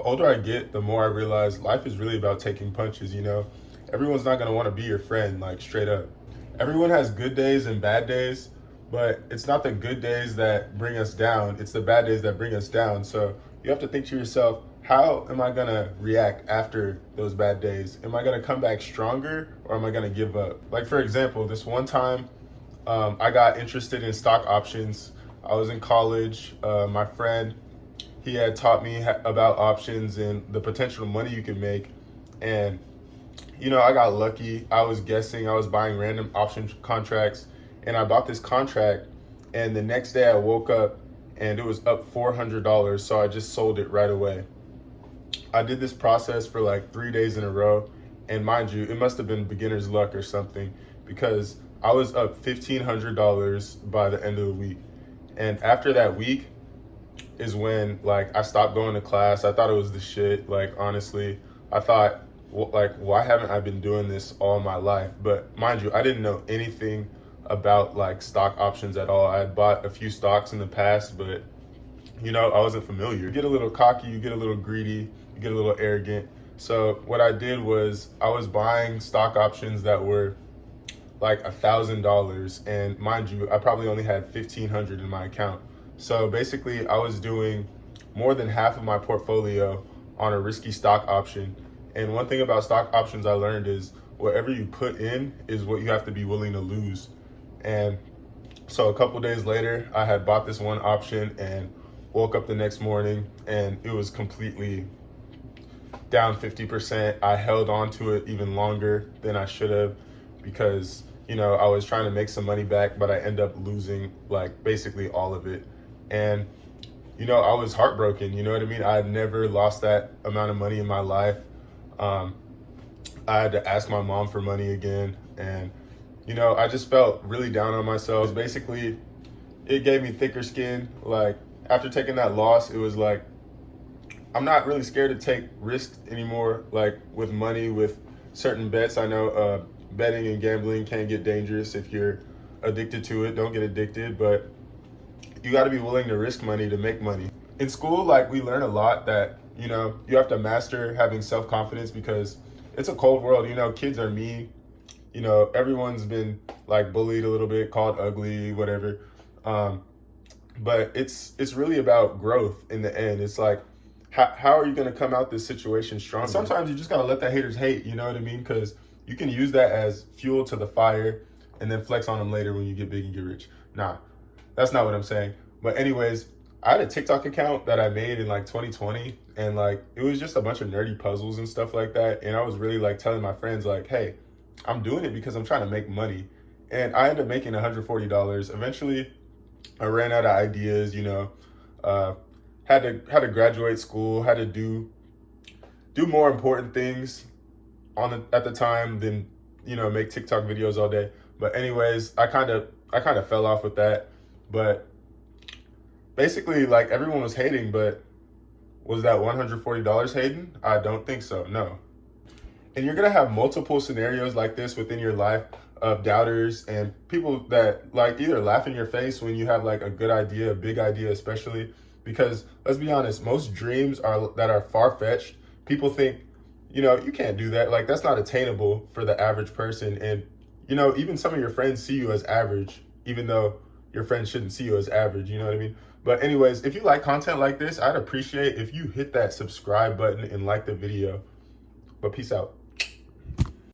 older I get, the more I realize life is really about taking punches, you know? Everyone's not gonna wanna be your friend, like straight up. Everyone has good days and bad days, but it's not the good days that bring us down, it's the bad days that bring us down. So you have to think to yourself, how am I gonna react after those bad days? Am I gonna come back stronger or am I gonna give up? Like, for example, this one time I got interested in stock options. I was in college. My friend, he had taught me about options and the potential money you can make. And, you know, I got lucky. I was guessing, I was buying random option contracts, and I bought this contract. And the next day I woke up and it was up $400. So I just sold it right away. I did this process for like 3 days in a row. And mind you, it must have been beginner's luck or something, because I was up $1,500 by the end of the week. And after that week is when like I stopped going to class. I thought it was the shit. Like, honestly, I thought, like, why haven't I been doing this all my life? But mind you, I didn't know anything about like stock options at all. I had bought a few stocks in the past, but you know, I wasn't familiar. You get a little cocky, you get a little greedy, you get a little arrogant. So what I did was I was buying stock options that were like $1,000, and mind you, I probably only had 1,500 in my account. So basically, I was doing more than half of my portfolio on a risky stock option. And one thing about stock options I learned is whatever you put in is what you have to be willing to lose. And so a couple days later, I had bought this one option and woke up the next morning and it was completely down 50%. I held on to it even longer than I should have because, you know, I was trying to make some money back, but I ended up losing like basically all of it. And, you know, I was heartbroken, you know what I mean? I had never lost that amount of money in my life. I had to ask my mom for money again. And, you know, I just felt really down on myself. Basically, it gave me thicker skin. Like, after taking that loss, it was like, I'm not really scared to take risks anymore, like with money, with certain bets. I know betting and gambling can get dangerous if you're addicted to it. Don't get addicted, but you got to be willing to risk money to make money. In school, like, we learn a lot that, you know, you have to master having self-confidence because it's a cold world. You know, kids are mean. You know, everyone's been like bullied a little bit, called ugly, whatever. But it's really about growth in the end. It's like, how are you going to come out this situation stronger? Sometimes you just got to let the haters hate, you know what I mean? Because you can use that as fuel to the fire and then flex on them later when you get big and get rich. Nah, that's not what I'm saying. But anyways, I had a TikTok account that I made in like 2020, and like it was just a bunch of nerdy puzzles and stuff like that. And I was really like telling my friends like, hey, I'm doing it because I'm trying to make money. And I ended up making $140. Eventually, I ran out of ideas, you know, had to graduate school, had to do more important things at the time than, you know, make TikTok videos all day. But anyways, I kind of fell off with that. But basically, like, everyone was hating, but was that $140 hating? I don't think so, no. And you're gonna have multiple scenarios like this within your life of doubters and people that like either laugh in your face when you have like a good idea, a big idea especially, because let's be honest, most dreams that are far-fetched, people think, you know, you can't do that. Like, that's not attainable for the average person. And, you know, even some of your friends see you as average, even though your friends shouldn't see you as average, you know what I mean? But anyways, if you like content like this, I'd appreciate if you hit that subscribe button and like the video. But peace out.